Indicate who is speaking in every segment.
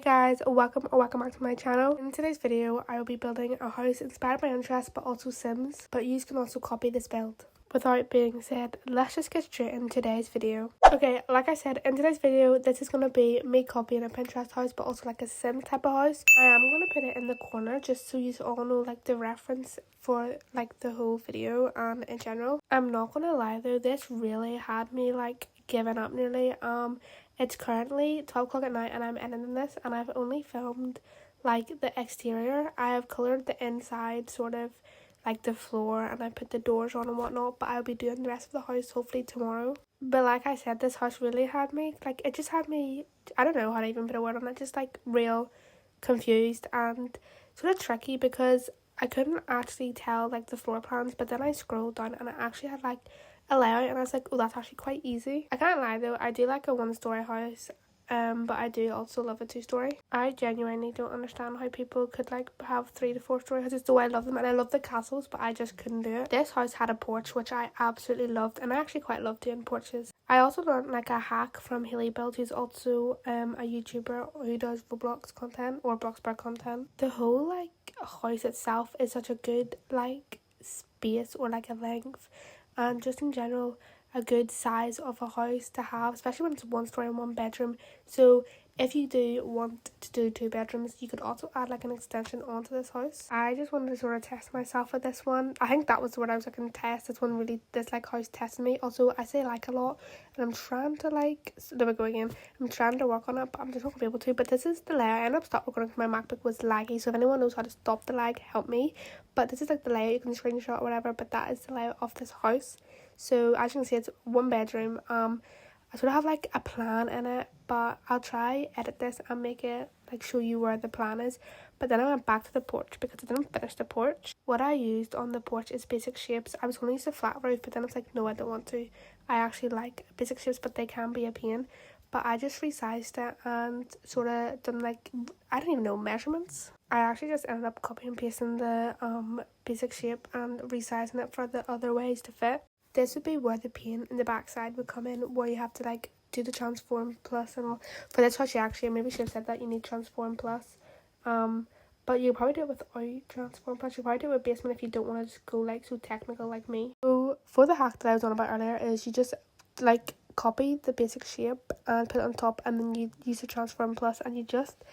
Speaker 1: guys, welcome back to my channel. In today's video, I will be building a house inspired by Pinterest but also Sims, but you can also copy this build. Without being said, let's just get straight in today's video. Okay, like I said, in today's video, this is going to be me copying a Pinterest house but also like a Sim type of house. I am going to put it in the corner just so you all know like the reference for like the whole video and in general. I'm not going to lie though, this really had me like giving up nearly. It's currently 12 o'clock at night and I'm editing this and I've only filmed like the exterior. I have coloured the inside sort of like the floor and I put the doors on and whatnot, but I'll be doing the rest of the house hopefully tomorrow. But like I said, this house really had me, like it just had me, I don't know how to even put a word on it, just like real confused and sort of tricky because I couldn't actually tell like the floor plans, but then I scrolled down and I actually had like a layout and I was like, oh, that's actually quite easy. I can't lie though, I do like a 1-story house, but I do also love a 2-story. I genuinely don't understand how people could like have 3 to 4-story houses, though I love them and I love the castles, but I just couldn't do it. This house had a porch which I absolutely loved and I actually quite love doing porches. I also learned like a hack from Haley Build, who's also a YouTuber who does Roblox content or Bloxburg content. The whole like house itself is such a good like space or like a length and just in general a good size of a house to have, especially when it's 1 story and 1 bedroom. So if you do want to do 2 bedrooms, you could also add like an extension onto this house. I just wanted to sort of test myself with this one. I think that was the word I was looking to test. This one really, this like house tested me. Also, I say like a lot and I'm trying to like, there we go again. I'm trying to work on it, but I'm just not going to be able to. But this is the layout. I ended up stopped recording because my MacBook was laggy. So if anyone knows how to stop the lag, help me. But this is like the layout. You can screenshot or whatever, but that is the layout of this house. So as you can see, it's 1 bedroom. I sort of have like a plan in it, but I'll try edit this and make it like show you where the plan is. But then I went back to the porch because I didn't finish the porch. What I used on the porch is basic shapes. I was going to use a flat roof, but then I was like, no, I don't want to. I actually like basic shapes, but they can be a pain. But I just resized it and sort of done like, I don't even know, measurements. I actually just ended up copying and pasting the basic shape and resizing it for the other ways to fit. This would be where the paint in the backside would come in, where you have to like do the transform plus and all. For this house, you actually maybe should have said that you need transform plus. But you probably do it without transform plus. You probably do it with basement if you don't want to just go like so technical like me. So for the hack that I was on about earlier is you just like copy the basic shape and put it on top, and then you use the transform plus and you just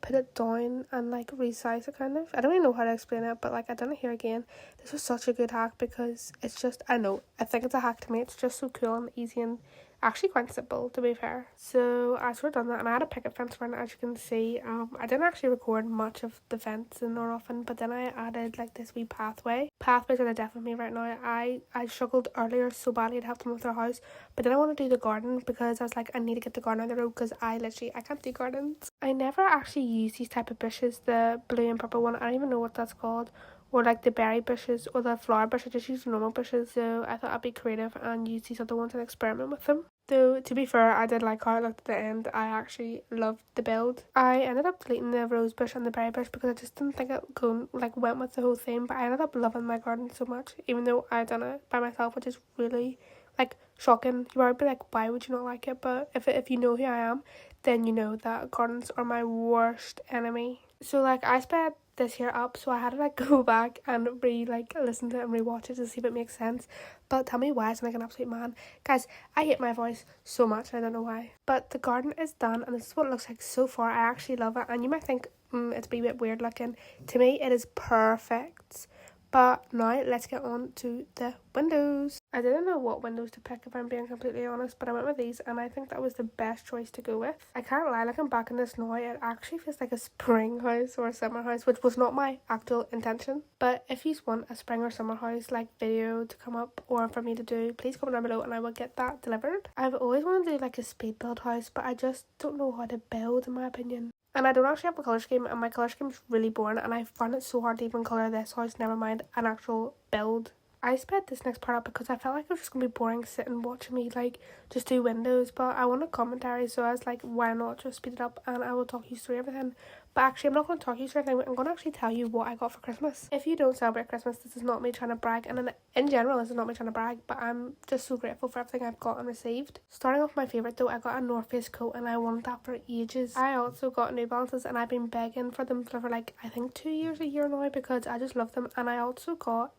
Speaker 1: put it down and like resize it kind of. I don't even know how to explain it, but like I done it here again. This was such a good hack because it's just, I think it's a hack to me. It's just so cool and easy and actually quite simple to be fair. So I sort of done that and I had a picket fence around it, as you can see. I didn't actually record much of the fencing or often, but then I added like this wee pathway. Pathways are the death of me right now. I struggled earlier so badly to help them with their house, but then I want to do the garden because I was like, I need to get the garden on the road because I can't do gardens. I never actually use these type of bushes, the blue and purple one. I don't even know what that's called. Or like the berry bushes or the flower bush. I just use normal bushes. So I thought I'd be creative and use these other ones and experiment with them. Though to be fair, I did like how it looked at the end. I actually loved the build. I ended up deleting the rose bush and the berry bush because I just didn't think it went with the whole thing. But I ended up loving my garden so much, even though I done it by myself, which is really like shocking. You might be like, why would you not like it? But if you know who I am, then you know that gardens are my worst enemy. So like I sped this here up, so I had to like go back and listen to it and rewatch it to see if it makes sense. But tell me why I sound like an absolute man. Guys, I hate my voice so much, I don't know why. But the garden is done and this is what it looks like so far. I actually love it, and you might think it's a bit weird looking. To me it is perfect. But now let's get on to the windows. I didn't know what windows to pick if I'm being completely honest, but I went with these and I think that was the best choice to go with. I can't lie, looking back in this now, it actually feels like a spring house or a summer house, which was not my actual intention. But if you want a spring or summer house like video to come up or for me to do, please comment down below and I will get that delivered. I've always wanted to do like a speed build house, but I just don't know how to build in my opinion. And I don't actually have a colour scheme, and my colour scheme is really boring, and I found it so hard to even colour this house, never mind an actual build I sped this next part up because I felt like it was just going to be boring sitting watching me like just do windows, but I wanted commentary, so I was like, why not just speed it up and I will talk you through everything. But actually I'm not going to talk you through everything, I'm going to actually tell you what I got for Christmas. If you don't celebrate Christmas, this is not me trying to brag, and in general this is not me trying to brag, but I'm just so grateful for everything I've got and received. Starting off my favourite though, I got a North Face coat and I wanted that for ages. I also got New Balances and I've been begging for them for like I think 2 years, a year now, because I just love them. And I also got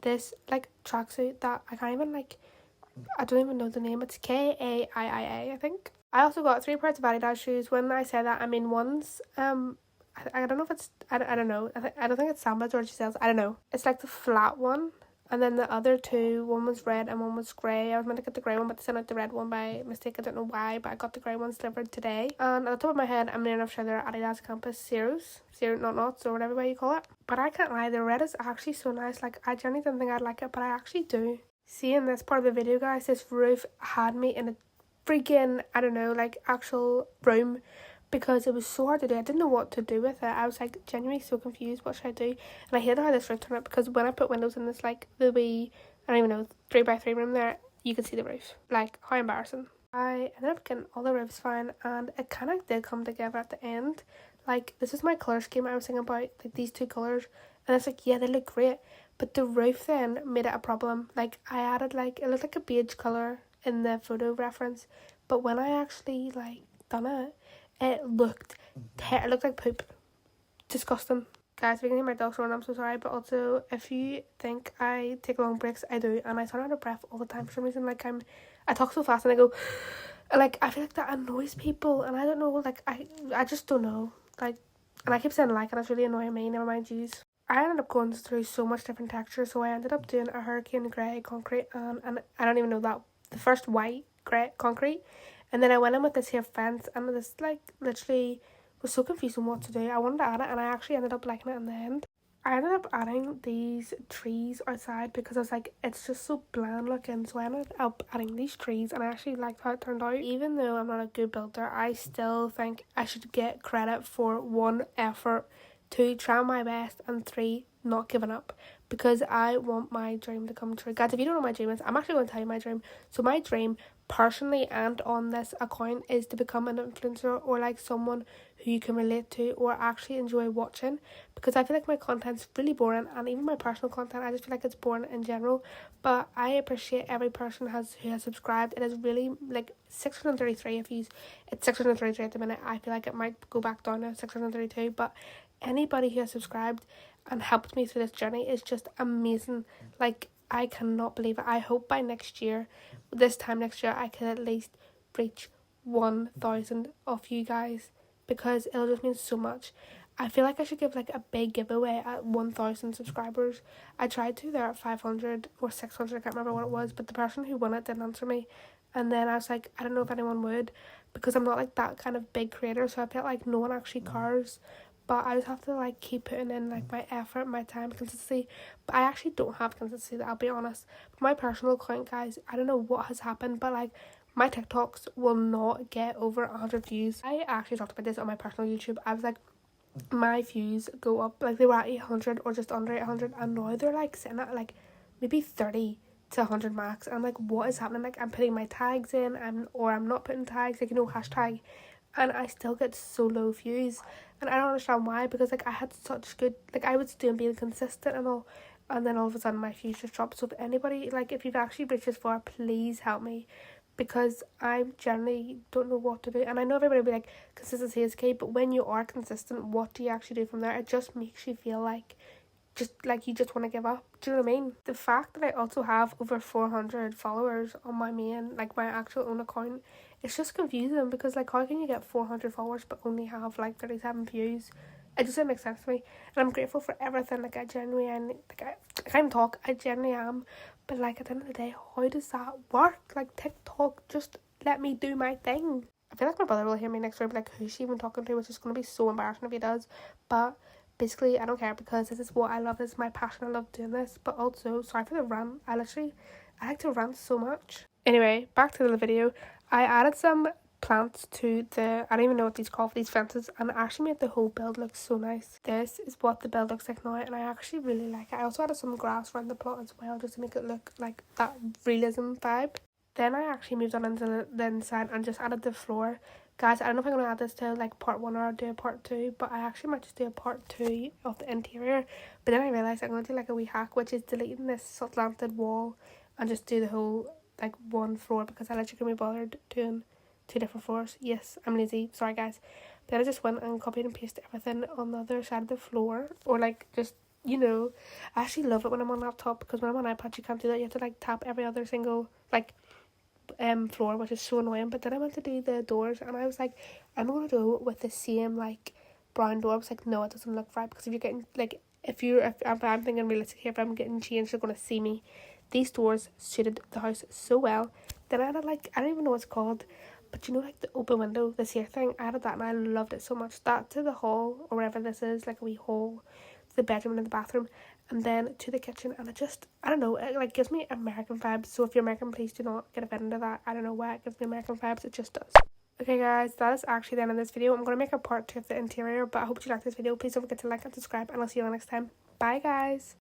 Speaker 1: this like tracksuit that I can't even like, I don't even know the name. It's Kaii, I think. I also got 3 pairs of Adidas shoes. When I say that, I mean one's I don't know if it's I don't know. I don't think it's Samba or Giselle's. I don't know. It's like the flat one. And then the other 2, one was red and one was grey. I was meant to get the grey one, but they sent out the red one by mistake. I don't know why, but I got the grey ones delivered today. And at the top of my head, I'm near enough sure they're Adidas Campus Zeros. Zero not knots or whatever way you call it. But I can't lie, the red is actually so nice. Like, I genuinely didn't think I'd like it, but I actually do. Seeing this part of the video, guys, this roof had me in a freaking, I don't know, like actual room, because it was so hard to do. I didn't know what to do with it. I was like genuinely so confused. What should I do? And I hated how this roof turned out, because when I put windows in this like the wee, I don't even know, 3x3 room there, you could see the roof. Like, how embarrassing. I ended up getting all the roofs fine, and it kind of did come together at the end. Like, this is my colour scheme I was thinking about, like these 2 colours, and it's like, yeah, they look great, but the roof then made it a problem. Like, I added like, it looked like a beige colour in the photo reference, but when I actually like done it, it looked like poop. Disgusting. Guys, if you can hear my dog's running, I'm so sorry. But also, if you think I take long breaks, I do. And I turn out of breath all the time for some reason. Like, I talk so fast and I go, like, I feel like that annoys people. And I don't know, like, I just don't know. Like, and I keep saying like, and it's really annoying me. Never mind, jeez. I ended up going through so much different textures. So I ended up doing a hurricane grey concrete. And I don't even know that. The first white grey concrete. And then I went in with this here fence, and this like literally was so confused on what to do. I wanted to add it, and I actually ended up liking it in the end. I ended up adding these trees outside because I was like, it's just so bland looking. So I ended up adding these trees, and I actually liked how it turned out. Even though I'm not a good builder, I still think I should get credit for 1, effort, 2, trying my best, and 3, not giving up, because I want my dream to come true. Guys, if you don't know what my dream is, I'm actually going to tell you my dream. So my dream, personally and on this account, is to become an influencer, or like someone who you can relate to or actually enjoy watching, because I feel like my content's really boring, and even my personal content, I just feel like it's boring in general. But I appreciate every person who has subscribed. It is really like 633 it's 633 at the minute. I feel like it might go back down to 632, but anybody who has subscribed and helped me through this journey is just amazing. Like, I cannot believe it. I hope by this time next year, I can at least reach 1,000 of you guys, because it'll just mean so much. I feel like I should give like a big giveaway at 1,000 subscribers. I tried to there at 500 or 600, I can't remember what it was, but the person who won it didn't answer me. And then I was like, I don't know if anyone would, because I'm not like that kind of big creator, so I felt like no one actually cares. But I just have to like keep putting in like my effort, my time, consistency. But I actually don't have consistency, I'll be honest. But my personal account, guys, I don't know what has happened, but like my TikToks will not get over 100 views. I actually talked about this on my personal YouTube. I was like, my views go up, like they were at 800 or just under 800, and now they're like sitting at like maybe 30 to 100 max. I'm like, what is happening? Like, I'm putting my tags in, I'm not putting tags, like, you know, hashtag, and I still get so low views, and I don't understand why, because like I had such good, like I was doing being consistent and all, and then all of a sudden my views just dropped. So if anybody, like if you've actually reached this far, please help me, because I generally don't know what to do. And I know everybody will be like, consistency is key, but when you are consistent, what do you actually do from there? It just makes you feel like you just want to give up. Do you know what I mean? The fact that I also have over 400 followers on my main, like my actual own account, it's just confusing, because like how can you get 400 followers but only have like 37 views? It doesn't make sense to me. And I'm grateful for everything. Like I genuinely am, like I can't talk, I genuinely am, but like at the end of the day, how does that work? Like TikTok, just let me do my thing. I feel like my brother will hear me next door and be like, who's she even talking to? Which is going to be so embarrassing if he does. But basically, I don't care, because this is what I love. This is my passion. I love doing this. But also, sorry for the rant. I like to rant so much. Anyway, back to the video. I added some plants to the, I don't even know what these called, for these fences, and it actually made the whole build look so nice. This is what the build looks like now, and I actually really like it. I also added some grass around the plot as well, just to make it look like that realism vibe. Then I actually moved on into the inside and just added the floor. Guys, I don't know if I'm going to add this to like part 1 or do a part 2, but I actually might just do a part 2 of the interior. But then I realised I'm going to do like a wee hack, which is deleting this slanted wall and just do the whole like one floor, because I literally couldn't be bothered doing 2 different floors. Yes, I'm lazy, sorry guys. Then I just went and copied and pasted everything on the other side of the floor, or like just, you know, I actually love it when I'm on laptop, because when I'm on iPad you can't do that. You have to like tap every other single like floor, which is so annoying. But then I went to do the doors and I was like, I'm gonna go with the same like brown door. I was like, no, it doesn't look right, because if you're getting like, if I'm thinking realistically, if I'm getting changed, you're gonna see me. These doors suited the house so well. Then I added like, I don't even know what it's called, but you know, like the open window, this here thing, I added that and I loved it so much. That to the hall, or wherever this is, like a wee hall, to the bedroom and the bathroom, and then to the kitchen. And it just, I don't know, it like gives me American vibes. So if you're American, please do not get offended at that. I don't know why it gives me American vibes, it just does. Okay guys, that is actually the end of this video. I'm going to make a part 2 of the interior, but I hope you liked this video. Please don't forget to like and subscribe, and I'll see you all next time. Bye guys.